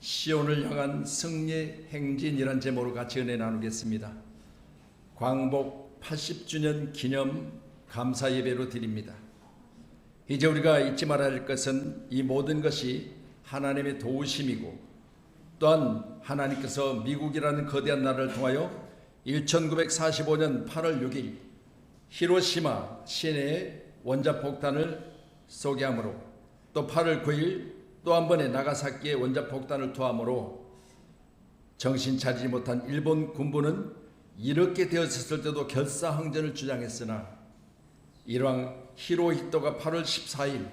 시온을 향한 승리의 행진이란 제목으로 같이 은혜 나누겠습니다. 광복 80주년 기념 감사 예배로 드립니다. 이제 우리가 잊지 말아야 할 것은 이 모든 것이 하나님의 도우심이고, 또한 하나님께서 미국이라는 거대한 나라를 통하여 1945년 8월 6일 히로시마 시내에 원자폭탄을 쏘게 하므로, 또 8월 9일 또 한 번의 나가사키의 원자폭탄을 투하함으로 정신 차리지 못한 일본 군부는 이렇게 되었을 때도 결사항전을 주장했으나, 이러한 히로히토가 8월 14일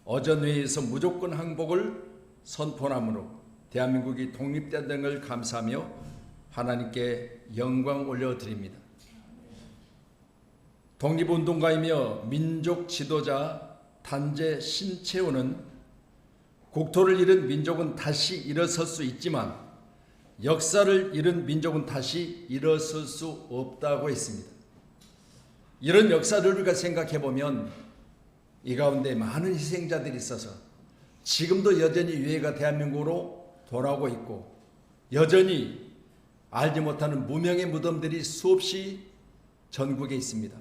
어전회의에서 무조건 항복을 선포함으로 대한민국이 독립된 걸 감사하며 하나님께 영광 올려드립니다. 독립운동가이며 민족 지도자 단재 신채호는 국토를 잃은 민족은 다시 일어설 수 있지만 역사를 잃은 민족은 다시 일어설 수 없다고 했습니다. 이런 역사를 우리가 생각해 보면 이 가운데 많은 희생자들이 있어서 지금도 여전히 유해가 대한민국으로 돌아오고 있고, 여전히 알지 못하는 무명의 무덤들이 수없이 전국에 있습니다.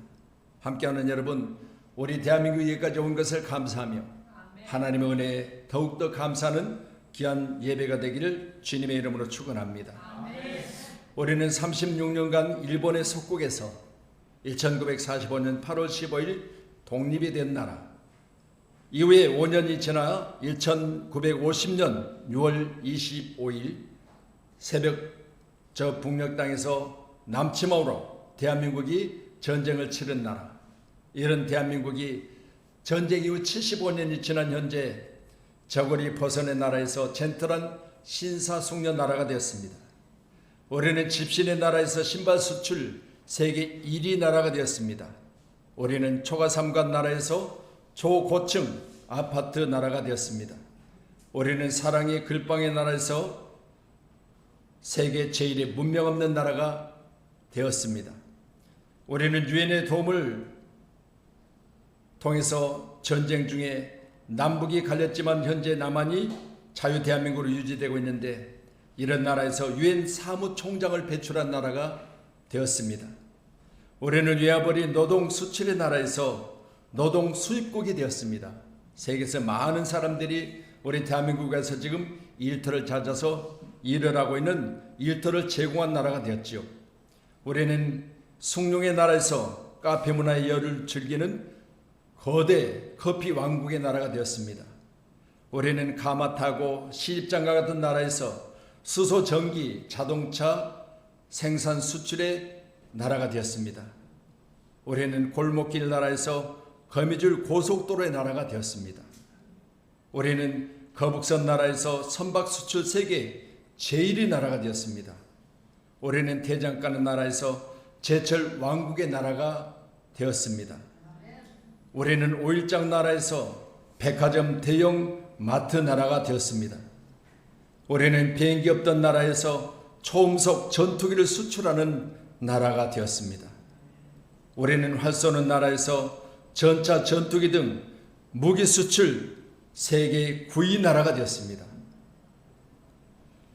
함께하는 여러분, 우리 대한민국이 여기까지 온 것을 감사하며 하나님의 은혜에 더욱더 감사하는 귀한 예배가 되기를 주님의 이름으로 축원합니다. 우리는 36년간 일본의 속국에서 1945년 8월 15일 독립이 된 나라, 이후에 5년이 지나 1950년 6월 25일 새벽 저 북녘 땅에서 남침하우로 대한민국이 전쟁을 치른 나라, 이런 대한민국이 전쟁 이후 75년이 지난 현재 저고리 벗어낸 나라에서 젠틀한 신사숙녀 나라가 되었습니다. 우리는 집신의 나라에서 신발 수출 세계 1위 나라가 되었습니다. 우리는 초가삼간 나라에서 초고층 아파트 나라가 되었습니다. 우리는 사랑의 글방의 나라에서 세계 제1의 문명 없는 나라가 되었습니다. 우리는 유엔의 도움을 통해서 전쟁 중에 남북이 갈렸지만 현재 남한이 자유 대한민국으로 유지되고 있는데, 이런 나라에서 유엔 사무총장을 배출한 나라가 되었습니다. 우리는 외화벌이 노동 수출의 나라에서 노동 수입국이 되었습니다. 세계에서 많은 사람들이 우리 대한민국에서 지금 일터를 찾아서 일을 하고 있는 일터를 제공한 나라가 되었지요. 우리는 숭룡의 나라에서 카페 문화의 열을 즐기는 거대 커피 왕국의 나라가 되었습니다. 우리는 가마타고 시집장가 같은 나라에서 수소, 전기, 자동차 생산 수출의 나라가 되었습니다. 우리는 골목길 나라에서 거미줄 고속도로의 나라가 되었습니다. 우리는 거북선 나라에서 선박 수출 세계 제1위 나라가 되었습니다. 우리는 대장가는 나라에서 제철 왕국의 나라가 되었습니다. 우리는 오일장 나라에서 백화점 대형 마트 나라가 되었습니다. 우리는 비행기 없던 나라에서 초음속 전투기를 수출하는 나라가 되었습니다. 우리는 활 쏘는 나라에서 전차, 전투기 등 무기 수출 세계 9위 나라가 되었습니다.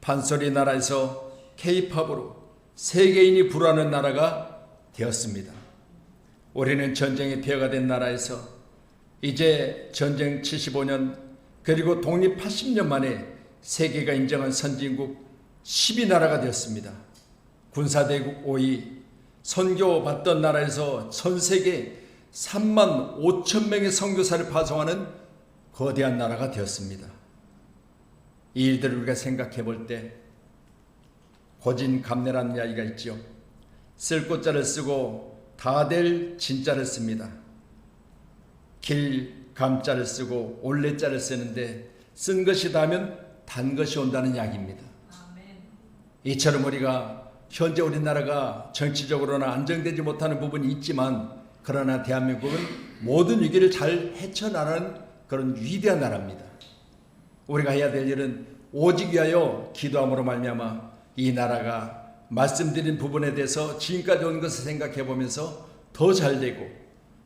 판소리 나라에서 K-팝으로 세계인이 불화하는 나라가 되었습니다. 우리는 전쟁의 폐허가 된 나라에서 이제 전쟁 75년 그리고 독립 80년 만에 세계가 인정한 선진국 10위 나라가 되었습니다. 군사대국 5위, 선교받던 나라에서 전 세계 3만 5천 명의 선교사를 파송하는 거대한 나라가 되었습니다. 이 일들을 우리가 생각해 볼 때 고진감래라는 이야기가 있죠. 쓸 꽃자를 쓰고 다 될 진자를 씁니다. 길 감자를 쓰고 올레자를 쓰는데 쓴 것이 다면 단 것이 온다는 이야기입니다. 이처럼 우리가 현재 우리나라가 정치적으로나 안정되지 못하는 부분이 있지만, 그러나 대한민국은 모든 위기를 잘 헤쳐나가는 그런 위대한 나라입니다. 우리가 해야 될 일은 오직 위하여 기도함으로 말미암아 이 나라가 말씀드린 부분에 대해서 지금까지 온 것을 생각해 보면서 더 잘되고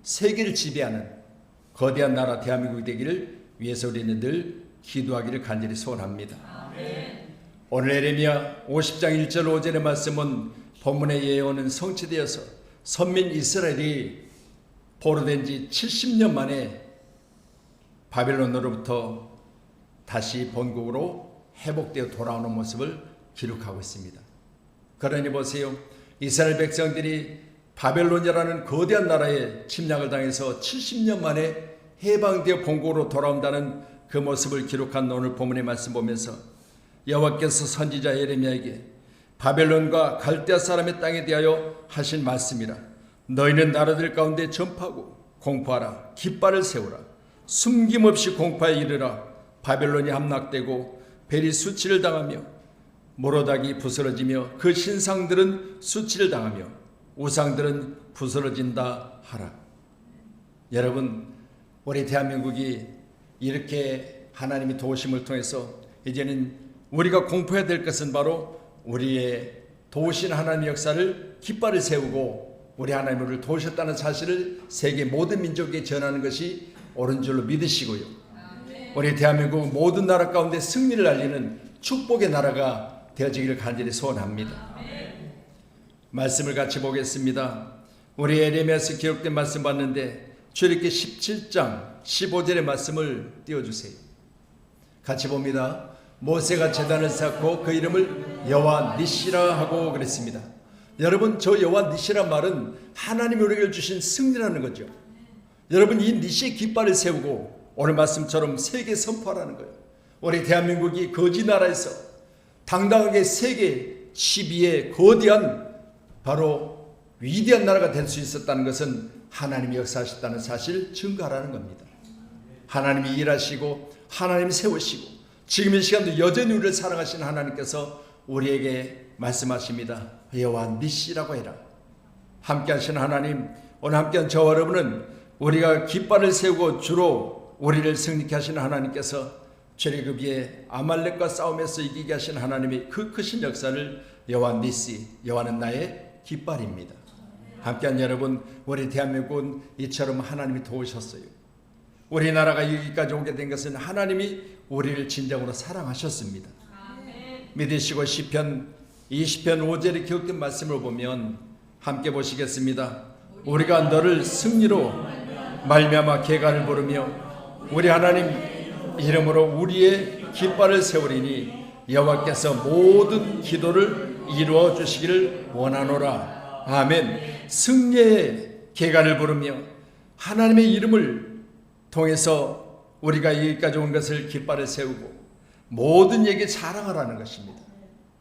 세계를 지배하는 거대한 나라 대한민국이 되기를 위해서 우리는 늘 기도하기를 간절히 소원합니다. 오늘 에레미야 50장 1절 5절의 말씀은 본문의 예언은 성취되어서 선민 이스라엘이 포로된 지 70년 만에 바벨론으로부터 다시 본국으로 회복되어 돌아오는 모습을 기록하고 있습니다. 그러니 보세요. 이스라엘 백성들이 바벨론이라는 거대한 나라에 침략을 당해서 70년 만에 해방되어 본국으로 돌아온다는 그 모습을 기록한 오늘 본문의 말씀 보면서 여호와께서 선지자 예레미야에게 바벨론과 갈대아 사람의 땅에 대하여 하신 말씀이라. 너희는 나라들 가운데 전파하고 공포하라. 깃발을 세우라. 숨김없이 공파에 이르라. 바벨론이 함락되고 벨이 수치를 당하며 모로닥이 부스러지며 그 신상들은 수치를 당하며 우상들은 부스러진다 하라. 여러분, 우리 대한민국이 이렇게 하나님이 도우심을 통해서 이제는 우리가 공포해야 될 것은 바로 우리의 도우신 하나님의 역사를 깃발을 세우고 우리 하나님이 우리를 도우셨다는 사실을 세계 모든 민족에 전하는 것이 옳은 줄로 믿으시고요. 우리 대한민국 모든 나라 가운데 승리를 알리는 축복의 나라가 되어지기를 간절히 소원합니다. 말씀을 같이 보겠습니다. 우리 에레미야서 기록된 말씀 봤는데 출애굽기 17장 15절의 말씀을 띄워주세요. 같이 봅니다. 모세가 제단을 쌓고 그 이름을 여호와 니시라 하고 그랬습니다. 여러분, 저 여호와 니시란 말은 하나님이 우리에게 주신 승리라는 거죠. 여러분, 이 니시의 깃발을 세우고 오늘 말씀처럼 세계 선포하라는 거예요. 우리 대한민국이 거지 나라에서 당당하게 세계 12의 거대한 바로 위대한 나라가 될 수 있었다는 것은 하나님이 역사하셨다는 사실을 증거하라는 겁니다. 하나님이 일하시고 하나님이 세우시고 지금 이 시간도 여전히 우리를 사랑하시는 하나님께서 우리에게 말씀하십니다. 여호와 니시라고 해라. 함께 하시는 하나님, 오늘 함께한 저와 여러분은 우리가 깃발을 세우고 주로 우리를 승리케 하시는 하나님께서 출애굽기에 아말렉과 싸움에서 이기게 하신 하나님의 그 크신 역사를 여호와 니시, 여호와는 나의 깃발입니다. 함께한 여러분, 우리 대한민국은 이처럼 하나님이 도우셨어요. 우리나라가 여기까지 오게 된 것은 하나님이 우리를 진정으로 사랑하셨습니다. 믿으시고 시편 20편 5절에 기록된 말씀을 보면 함께 보시겠습니다. 우리가 너를 승리로 말미암아 계가를 부르며 우리 하나님 이름으로 우리의 깃발을 세우리니 여호와께서 모든 기도를 이루어 주시기를 원하노라. 아멘. 승리의 계가를 부르며 하나님의 이름을 통해서 우리가 여기까지 온 것을 깃발을 세우고 모든 얘기 자랑하라는 것입니다.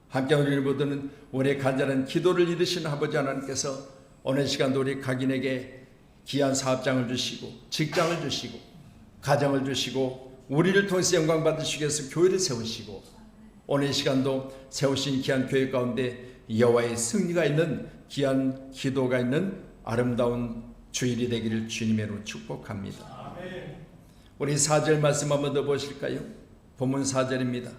함께 우리 모두는 우리의 간절한 기도를 이루신 아버지 하나님께서 오늘 시간도 우리 각인에게 귀한 사업장을 주시고 직장을 주시고 가정을 주시고 우리를 통해서 영광 받으시기 위해서 교회를 세우시고 오늘 시간도 세우신 귀한 교회 가운데 여호와의 승리가 있는 귀한 기도가 있는 아름다운 주일이 되기를 주님으로 축복합니다. 우리 4절 말씀 한번 더 보실까요? 본문 4절입니다.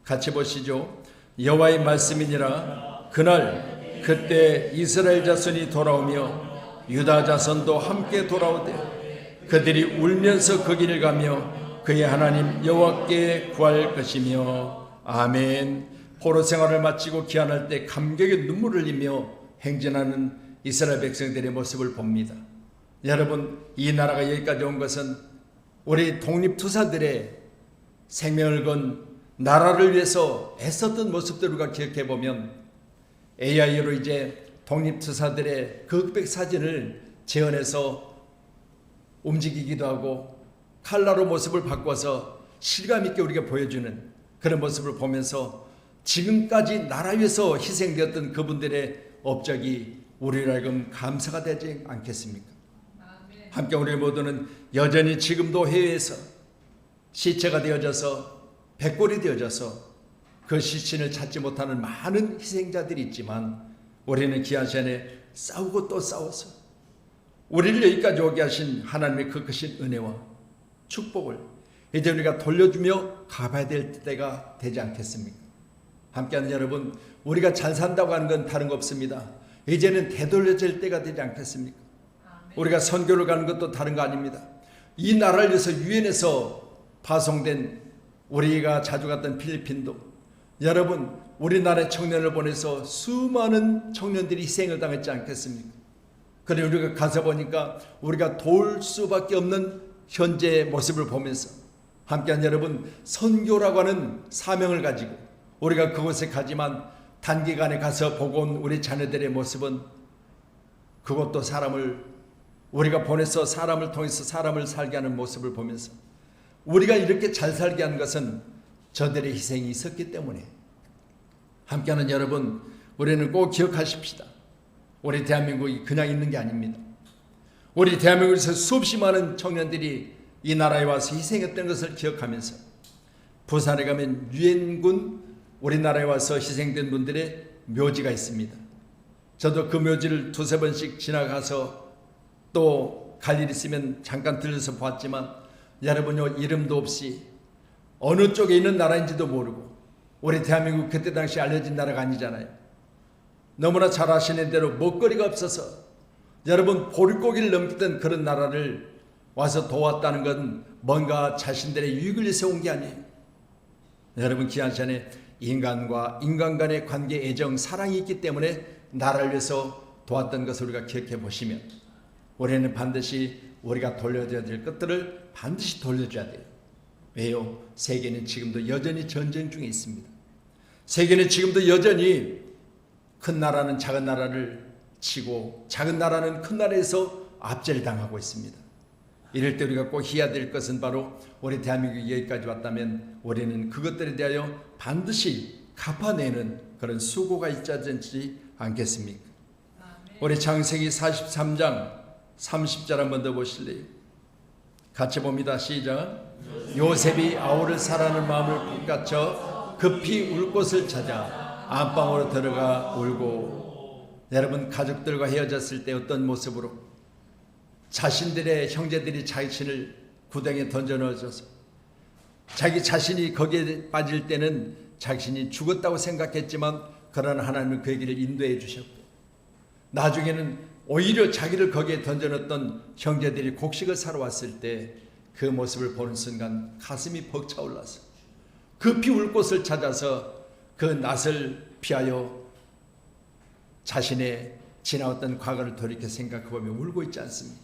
같이 보시죠. 여호와의 말씀이니라. 그날 그때 이스라엘 자손이 돌아오며 유다 자손도 함께 돌아오되 그들이 울면서 그 길을 가며 그의 하나님 여호와께 구할 것이며. 아멘. 포로 생활을 마치고 귀환할 때 감격의 눈물을 흘리며 행진하는 이스라엘 백성들의 모습을 봅니다. 여러분, 이 나라가 여기까지 온 것은 우리 독립투사들의 생명을 건 나라를 위해서 애썼던 모습들을 우리가 기억해보면 AI로 이제 독립투사들의 그 흑백 사진을 재현해서 움직이기도 하고 칼라로 모습을 바꿔서 실감 있게 우리가 보여주는 그런 모습을 보면서 지금까지 나라 위해서 희생되었던 그분들의 업적이 우리로 하여금 감사가 되지 않겠습니까? 함께 우리 모두는 여전히 지금도 해외에서 시체가 되어져서 백골이 되어져서 그 시신을 찾지 못하는 많은 희생자들이 있지만 우리는 귀한 시간에 싸우고 또 싸워서 우리를 여기까지 오게 하신 하나님의 그 크신 은혜와 축복을 이제 우리가 돌려주며 가봐야 될 때가 되지 않겠습니까? 함께하는 여러분, 우리가 잘 산다고 하는 건 다른 거 없습니다. 이제는 되돌려질 때가 되지 않겠습니까? 우리가 선교를 가는 것도 다른 거 아닙니다. 이 나라를 위해서 유엔에서 파송된 우리가 자주 갔던 필리핀도 여러분, 우리나라의 청년을 보내서 수많은 청년들이 희생을 당했지 않겠습니까? 그래 우리가 가서 보니까 우리가 도울 수밖에 없는 현재의 모습을 보면서 함께한 여러분, 선교라고 하는 사명을 가지고 우리가 그곳에 가지만 단기간에 가서 보고 온 우리 자녀들의 모습은 그것도 우리가 보내서 사람을 통해서 사람을 살게 하는 모습을 보면서 우리가 이렇게 잘 살게 한 것은 저들의 희생이 있었기 때문에 함께하는 여러분, 우리는 꼭 기억하십시다. 우리 대한민국이 그냥 있는 게 아닙니다. 우리 대한민국에서 수없이 많은 청년들이 이 나라에 와서 희생했던 것을 기억하면서 부산에 가면 유엔군 우리나라에 와서 희생된 분들의 묘지가 있습니다. 저도 그 묘지를 두세 번씩 지나가서 또 갈 일 있으면 잠깐 들려서 봤지만 여러분요, 이름도 없이 어느 쪽에 있는 나라인지도 모르고 우리 대한민국 그때 당시 알려진 나라가 아니잖아요. 너무나 잘 아시는 대로 먹거리가 없어서 여러분 보릿고기를 넘기던 그런 나라를 와서 도왔다는 건 뭔가 자신들의 유익을 위해서 온 게 아니에요. 여러분 귀한 시간에 인간과 인간 간의 관계, 애정, 사랑이 있기 때문에 나라를 위해서 도왔던 것을 우리가 기억해 보시면 우리는 반드시 우리가 돌려줘야 될 것들을 반드시 돌려줘야 돼요. 왜요? 세계는 지금도 여전히 전쟁 중에 있습니다. 세계는 지금도 여전히 큰 나라는 작은 나라를 치고 작은 나라는 큰 나라에서 압제를 당하고 있습니다. 이럴 때 우리가 꼭 해야 될 것은 바로 우리 대한민국이 여기까지 왔다면 우리는 그것들에 대하여 반드시 갚아내는 그런 수고가 있지 않겠습니까? 우리 창세기 43장 30절 한번 더 보실래요? 같이 봅니다. 시작. 요셉이 아우를 사랑하는 마음을 붙잡쳐 급히 울 곳을 찾아 안방으로 들어가 울고. 여러분, 가족들과 헤어졌을 때 어떤 모습으로 자신들의 형제들이 자신을 구덩이에 던져 넣어줘서 자기 자신이 거기에 빠질 때는 자신이 죽었다고 생각했지만 그러나 하나님은 그에게를 인도해 주셨고 나중에는 오히려 자기를 거기에 던져 넣었던 형제들이 곡식을 사러 왔을 때 그 모습을 보는 순간 가슴이 벅차올라서 급히 울 곳을 찾아서 그 낯을 피하여 자신의 지나왔던 과거를 돌이켜 생각해보며 울고 있지 않습니까?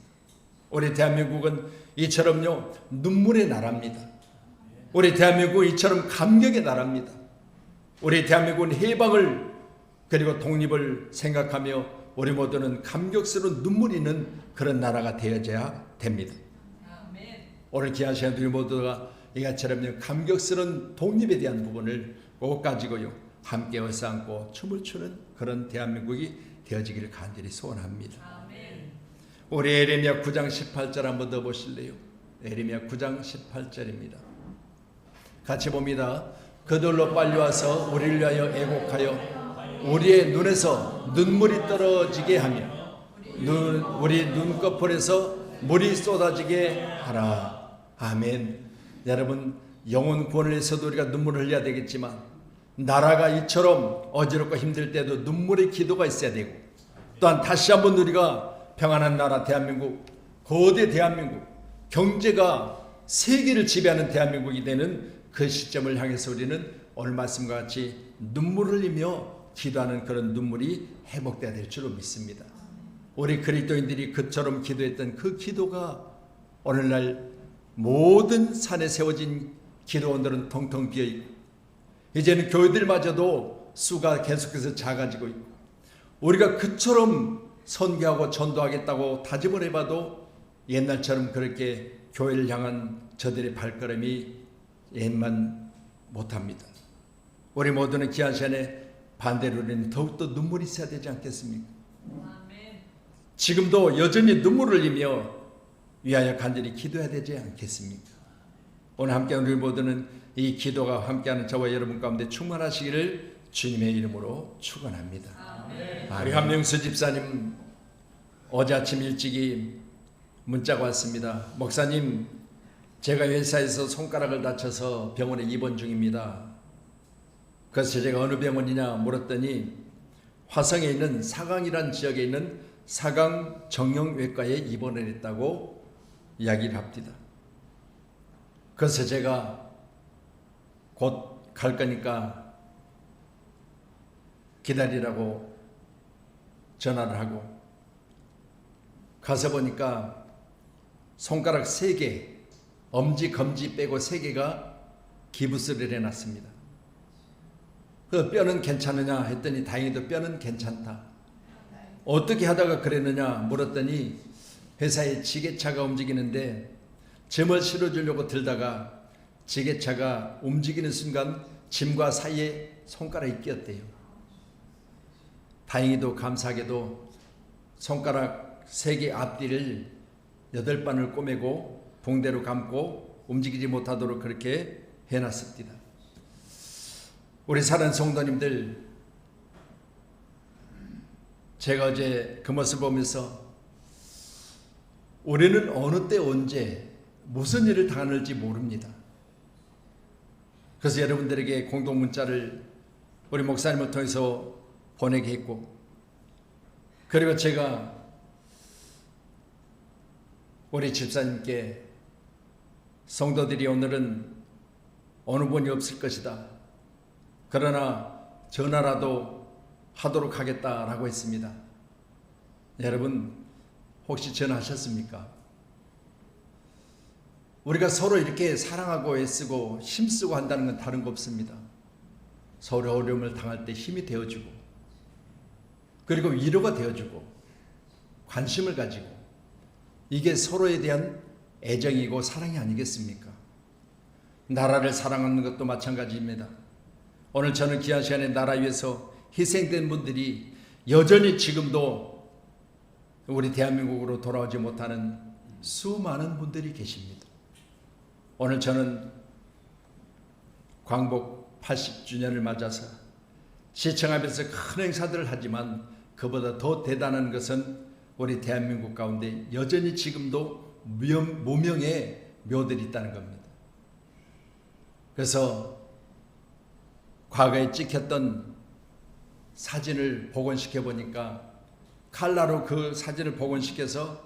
우리 대한민국은 이처럼요 눈물의 나라입니다. 우리 대한민국은 이처럼 감격의 나라입니다. 우리 대한민국은 해방을 그리고 독립을 생각하며 우리 모두는 감격스러운 눈물이 있는 그런 나라가 되어져야 됩니다. 오늘 귀한 시간 우리 모두가 이같이처럼 감격스러운 독립에 대한 부분을 꼭 가지고요 함께 얼싸안고 춤을 추는 그런 대한민국이 되어지기를 간절히 소원합니다. 아멘. 우리 에레미야 9장 18절 한번 더 보실래요? 에레미야 9장 18절입니다. 같이 봅니다. 그들로 빨리 와서 우리를 위하여 애곡하여 우리의 눈에서 눈물이 떨어지게 하며 우리 눈꺼풀에서 물이 쏟아지게 하라. 아멘. 여러분, 영혼 구원을 위해서도 우리가 눈물을 흘려야 되겠지만 나라가 이처럼 어지럽고 힘들 때도 눈물의 기도가 있어야 되고 또한 다시 한번 우리가 평안한 나라 대한민국, 거대 대한민국, 경제가 세계를 지배하는 대한민국이 되는 그 시점을 향해서 우리는 오늘 말씀과 같이 눈물을 흘리며 기도하는 그런 눈물이 회복돼야 될 줄로 믿습니다. 우리 그리스도인들이 그처럼 기도했던 그 기도가 오늘날 모든 산에 세워진 기도원들은 텅텅 비어있고 이제는 교회들마저도 수가 계속해서 작아지고 있고 우리가 그처럼 선교하고 전도하겠다고 다짐을 해봐도 옛날처럼 그렇게 교회를 향한 저들의 발걸음이 옛만 못합니다. 우리 모두는 귀한 시간에 반대로 우리는 더욱더 눈물이 있어야 되지 않겠습니까? 지금도 여전히 눈물을 흘리며 위하여 간절히 기도해야 되지 않겠습니까? 오늘 함께하는 우리 모두는 이 기도가 함께하는 저와 여러분 가운데 충만하시기를 주님의 이름으로 축원합니다. 우리 한명수 집사님 어제 아침 일찍이 문자가 왔습니다. 목사님, 제가 회사에서 손가락을 다쳐서 병원에 입원 중입니다. 그래서 제가 어느 병원이냐 물었더니 화성에 있는 사강이라는 지역에 있는 사강 정형외과에 입원을 했다고 이야기를 합니다. 그래서 제가 곧 갈 거니까 기다리라고 전화를 하고 가서 보니까 손가락 3개, 엄지, 검지 빼고 3개가 기부스를 해놨습니다. 그 뼈는 괜찮으냐 했더니 다행히도 뼈는 괜찮다. 어떻게 하다가 그랬느냐 물었더니 회사에 지게차가 움직이는데 짐을 실어주려고 들다가 지게차가 움직이는 순간 짐과 사이에 손가락이 끼었대요. 다행히도 감사하게도 손가락 3개 앞뒤를 8반을 꼬매고 붕대로 감고 움직이지 못하도록 그렇게 해놨습니다. 우리 사는 성도님들, 제가 어제 그 모습을 보면서 우리는 어느 때 언제 무슨 일을 당할지 모릅니다. 그래서 여러분들에게 공동 문자를 우리 목사님을 통해서 보내게 했고, 그리고 제가 우리 집사님께 성도들이 오늘은 어느 분이 없을 것이다, 그러나 전화라도 하도록 하겠다라고 했습니다. 여러분 혹시 전화하셨습니까? 우리가 서로 이렇게 사랑하고 애쓰고 힘쓰고 한다는 건 다른 거 없습니다. 서로 어려움을 당할 때 힘이 되어주고, 그리고 위로가 되어주고, 관심을 가지고, 이게 서로에 대한 애정이고 사랑이 아니겠습니까? 나라를 사랑하는 것도 마찬가지입니다. 오늘 저는 귀한 시간에 나라 위해서 희생된 분들이 여전히 지금도 우리 대한민국으로 돌아오지 못하는 수많은 분들이 계십니다. 오늘 저는 광복 80주년을 맞아서 시청하면서 큰 행사들을 하지만 그보다 더 대단한 것은 우리 대한민국 가운데 여전히 지금도 무명의 묘들이 있다는 겁니다. 그래서 과거에 찍혔던 사진을 복원시켜 보니까 칼라로 그 사진을 복원시켜서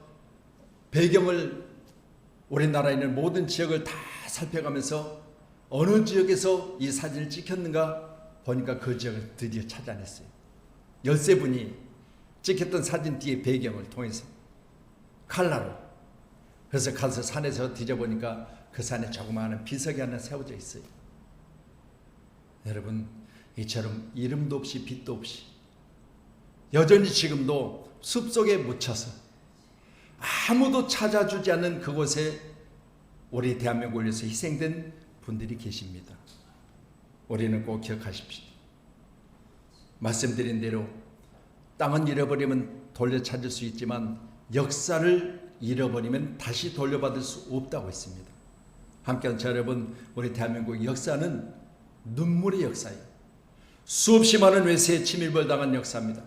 배경을 우리나라에 있는 모든 지역을 다 살펴가면서 어느 지역에서 이 사진을 찍혔는가 보니까 그 지역을 드디어 찾아냈어요. 13분이 찍혔던 사진 뒤에 배경을 통해서 칼라로. 그래서 가서 산에서 뒤져보니까 그 산에 조그마한 비석이 하나 세워져 있어요. 여러분, 이처럼 이름도 없이 빛도 없이 여전히 지금도 숲속에 묻혀서 아무도 찾아주지 않는 그곳에 우리 대한민국을 위해서 희생된 분들이 계십니다. 우리는 꼭 기억하십시오. 말씀드린 대로 땅은 잃어버리면 돌려찾을 수 있지만 역사를 잃어버리면 다시 돌려받을 수 없다고 했습니다. 함께한 저 여러분, 우리 대한민국의 역사는 눈물의 역사예요. 수없이 많은 외세에 침입을 당한 역사입니다.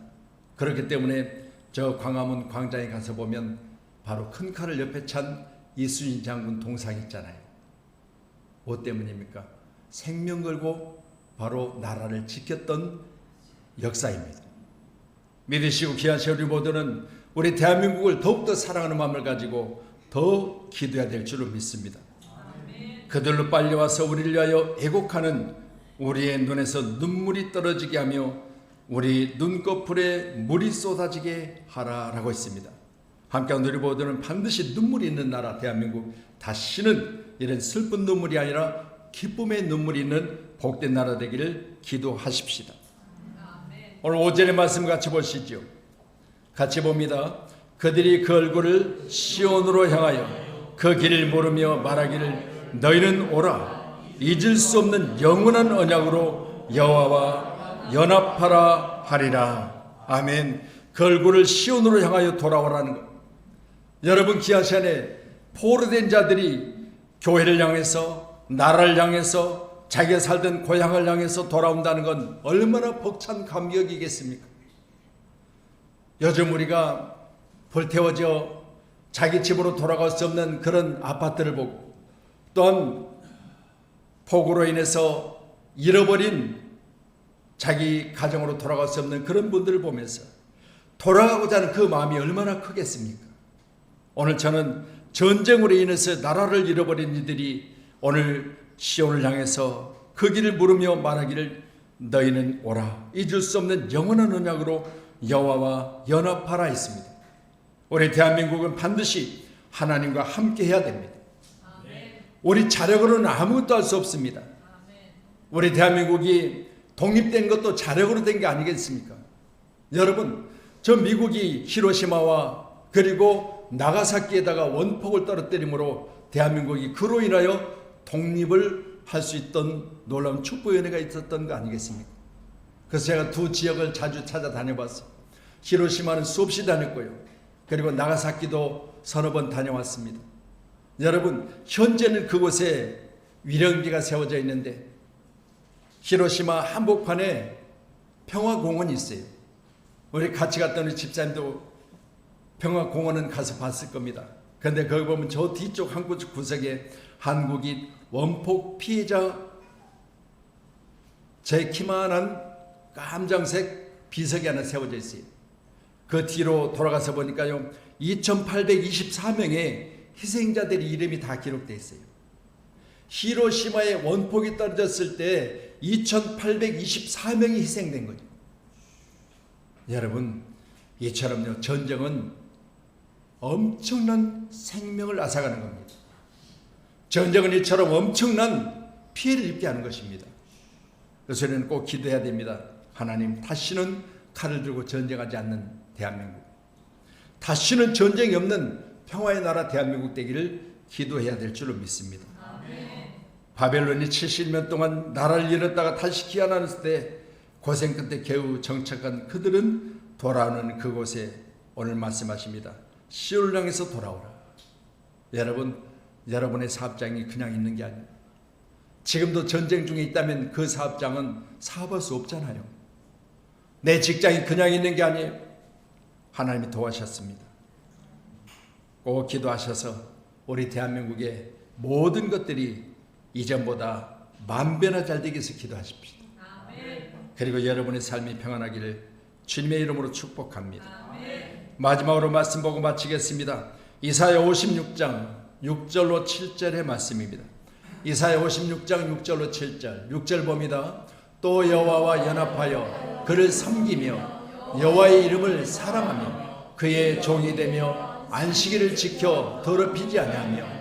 그렇기 때문에 저 광화문 광장에 가서 보면 바로 큰 칼을 옆에 찬 이순신 장군 동상 있잖아요. 뭐 때문입니까? 생명 걸고 바로 나라를 지켰던 역사입니다. 믿으시고 귀한 우리 모두는 우리 대한민국을 더욱더 사랑하는 마음을 가지고 더 기도해야 될 줄로 믿습니다. 그들로 빨리 와서 우리를 위하여 애곡하는 우리의 눈에서 눈물이 떨어지게 하며 우리 눈꺼풀에 물이 쏟아지게 하라라고 했습니다. 함께한 우리 모두는 반드시 눈물이 있는 나라 대한민국, 다시는 이런 슬픈 눈물이 아니라 기쁨의 눈물이 있는 복된 나라 되기를 기도하십시다. 오늘 5절의 말씀 같이 보시죠. 같이 봅니다. 그들이 그 얼굴을 시온으로 향하여 그 길을 물으며 말하기를 너희는 오라, 잊을 수 없는 영원한 언약으로 여호와와 연합하라 하리라. 아멘. 그 얼굴을 시온으로 향하여 돌아오라는 것. 여러분, 귀한 시간에 포로된 자들이 교회를 향해서, 나라를 향해서, 자기가 살던 고향을 향해서 돌아온다는 건 얼마나 벅찬 감격이겠습니까? 요즘 우리가 불태워져 자기 집으로 돌아갈 수 없는 그런 아파트를 보고, 또한 폭우로 인해서 잃어버린 자기 가정으로 돌아갈 수 없는 그런 분들을 보면서 돌아가고자 하는 그 마음이 얼마나 크겠습니까? 오늘 저는 전쟁으로 인해서 나라를 잃어버린 이들이 오늘 시온을 향해서 그 길을 물으며 말하기를 너희는 오라. 잊을 수 없는 영원한 언약으로 여호와와 연합하라 했습니다. 우리 대한민국은 반드시 하나님과 함께 해야 됩니다. 우리 자력으로는 아무것도 할 수 없습니다. 우리 대한민국이 독립된 것도 자력으로 된 게 아니겠습니까? 여러분, 저 미국이 히로시마와 그리고 나가사키에다가 원폭을 떨어뜨림으로 대한민국이 그로 인하여 독립을 할 수 있던 놀라운 축복연회가 있었던 거 아니겠습니까? 그래서 제가 두 지역을 자주 찾아다녀봤어요. 히로시마는 수없이 다녔고요. 그리고 나가사키도 서너 번 다녀왔습니다. 여러분, 현재는 그곳에 위령기가 세워져 있는데 히로시마 한복판에 평화공원이 있어요. 우리 같이 갔던 우리 집사님도 평화공원은 가서 봤을 겁니다. 그런데 거기 보면 저 뒤쪽 한 구석에 한국인 원폭 피해자 제 키만한 깜장색 비석이 하나 세워져 있어요. 그 뒤로 돌아가서 보니까요, 2824명의 희생자들의 이름이 다 기록되어 있어요. 히로시마에 원폭이 떨어졌을 때 2824명이 희생된 거죠. 여러분, 이처럼요, 전쟁은 엄청난 생명을 앗아가는 겁니다. 전쟁은 이처럼 엄청난 피해를 입게 하는 것입니다. 그래서 우리는 꼭 기도해야 됩니다. 하나님, 다시는 칼을 들고 전쟁하지 않는 대한민국, 다시는 전쟁이 없는 평화의 나라 대한민국 되기를 기도해야 될 줄로 믿습니다. 아멘. 바벨론이 70년 동안 나라를 잃었다가 다시 기한하는 때 고생 끝에 겨우 정착한 그들은 돌아오는 그곳에 오늘 말씀하십니다. 시온을 향해서 돌아오라. 여러분, 여러분의 사업장이 그냥 있는 게 아니에요. 지금도 전쟁 중에 있다면 그 사업장은 사업할 수 없잖아요. 내 직장이 그냥 있는 게 아니에요. 하나님이 도와주셨습니다. 꼭 기도하셔서 우리 대한민국의 모든 것들이 이전보다 만배나 잘 되기 위해서 기도하십시오. 아멘. 그리고 여러분의 삶이 평안하기를 주님의 이름으로 축복합니다. 아멘. 마지막으로 말씀 보고 마치겠습니다. 이사야 56장 6절로 7절의 말씀입니다. 이사야 56장 6절로 7절 6절 봅니다. 또 여호와와 연합하여 그를 섬기며 여호와의 이름을 사랑하며 그의 종이 되며 안식일을 지켜 더럽히지 아니하며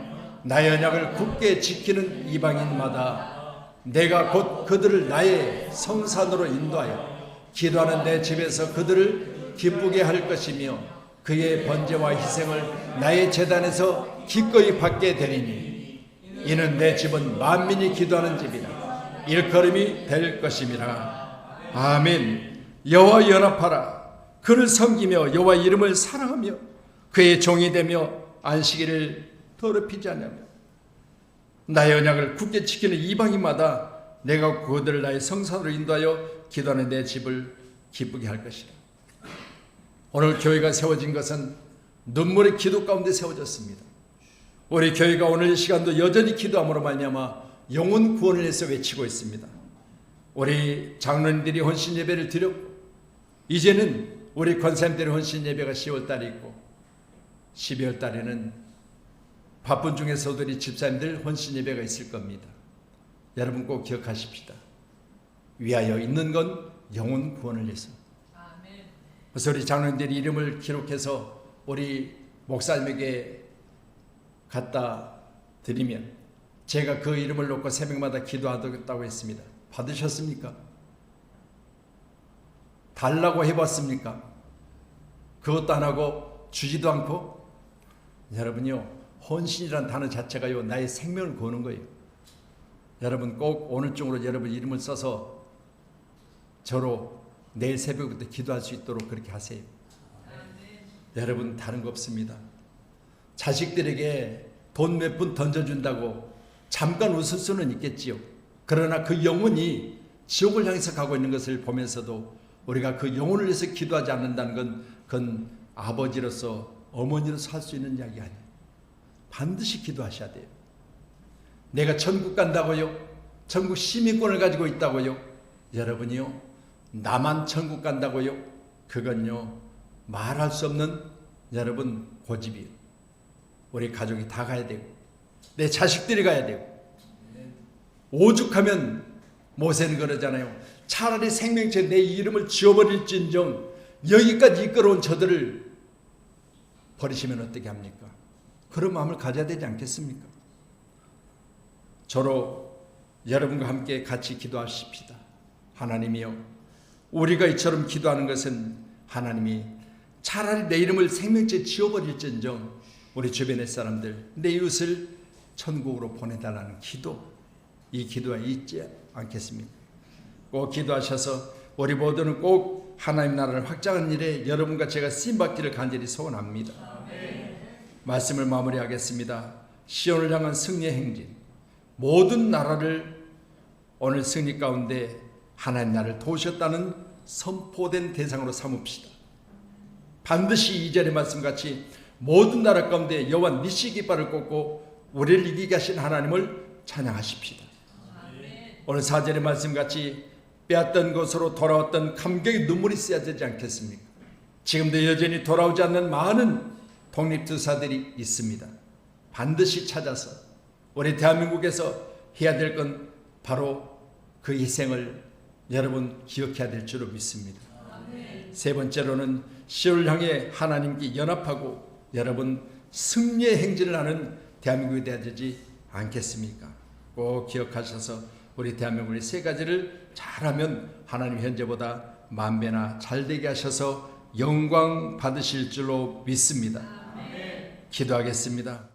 나의 언약을 굳게 지키는 이방인마다 내가 곧 그들을 나의 성산으로 인도하여 기도하는 내 집에서 그들을 기쁘게 할 것이며 그의 번제와 희생을 나의 제단에서 기꺼이 받게 되리니 이는 내 집은 만민이 기도하는 집이라 일컬음이 될 것임이라. 아멘. 여호와 연합하라. 그를 섬기며 여호와 이름을 사랑하며 그의 종이 되며 안식일을 더럽히지 않으며 나의 언약을 굳게 지키는 이방인마다 내가 그들을 나의 성산으로 인도하여 기도하는 내 집을 기쁘게 할 것이라. 오늘 교회가 세워진 것은 눈물의 기도 가운데 세워졌습니다. 우리 교회가 오늘 이 시간도 여전히 기도함으로 말미암아 영혼 구원을 위해서 외치고 있습니다. 우리 장로님들이 헌신 예배를 드렸고 이제는 우리 권사님들의 헌신 예배가 10월 달에 있고 12월 달에는 바쁜 중에서도 우리 집사님들 헌신 예배가 있을 겁니다. 여러분 꼭 기억하십시다. 위하여 있는 건 영혼 구원을 위해서. 그래서 우리 장로님들이 이름을 기록해서 우리 목사님에게 갖다 드리면 제가 그 이름을 놓고 새벽마다 기도하겠다고 했습니다. 받으셨습니까? 달라고 해봤습니까? 그것도 안 하고 주지도 않고. 여러분요, 헌신이란 단어 자체가요 나의 생명을 거는 거예요. 여러분 꼭 오늘 중으로 여러분 이름을 써서 저로 내일 새벽부터 기도할 수 있도록 그렇게 하세요. 여러분 다른 거 없습니다. 자식들에게 돈 몇 푼 던져준다고 잠깐 웃을 수는 있겠지요. 그러나 그 영혼이 지옥을 향해서 가고 있는 것을 보면서도 우리가 그 영혼을 위해서 기도하지 않는다는 건 그건 아버지로서 어머니로서 할 수 있는 이야기 아니에요. 반드시 기도하셔야 돼요. 내가 천국 간다고요? 천국 시민권을 가지고 있다고요? 여러분이요, 나만 천국 간다고요? 그건요 말할 수 없는 여러분 고집이에요. 우리 가족이 다 가야 되고 내 자식들이 가야 되고 오죽하면 모세는 그러잖아요. 차라리 생명체 내 이름을 지워버릴진정 여기까지 이끌어온 저들을 버리시면 어떻게 합니까? 그런 마음을 가져야 되지 않겠습니까? 저로 여러분과 함께 같이 기도하십시다. 하나님이여, 우리가 이처럼 기도하는 것은 하나님이 차라리 내 이름을 생명체 지워버릴진정 우리 주변의 사람들, 내 이웃을 천국으로 보내달라는 기도, 이 기도가 있지 않겠습니까? 꼭 기도하셔서 우리 모두는 꼭 하나님 나라를 확장하는 일에 여러분과 제가 쓰임받기를 간절히 소원합니다. 말씀을 마무리하겠습니다. 시온을 향한 승리의 행진, 모든 나라를 오늘 승리 가운데 하나님 나라를 도우셨다는 선포된 대상으로 삼읍시다. 반드시 2절의 말씀같이 모든 나라 가운데 여호와 니시 깃발을 꽂고 우리를 이기게 하신 하나님을 찬양하십시다. 오늘 4절의 말씀같이 빼앗던 곳으로 돌아왔던 감격의 눈물이 쎄야 되지 않겠습니까? 지금도 여전히 돌아오지 않는 많은 독립투사들이 있습니다. 반드시 찾아서 우리 대한민국에서 해야 될 건 바로 그 희생을 여러분 기억해야 될 줄로 믿습니다. 세 번째로는 시온을 향해 하나님께 연합하고 여러분 승리의 행진을 하는 대한민국이 되어야 되지 않겠습니까? 꼭 기억하셔서 우리 대한민국의 세 가지를 잘하면 하나님 현재보다 만배나 잘되게 하셔서 영광 받으실 줄로 믿습니다. 기도하겠습니다.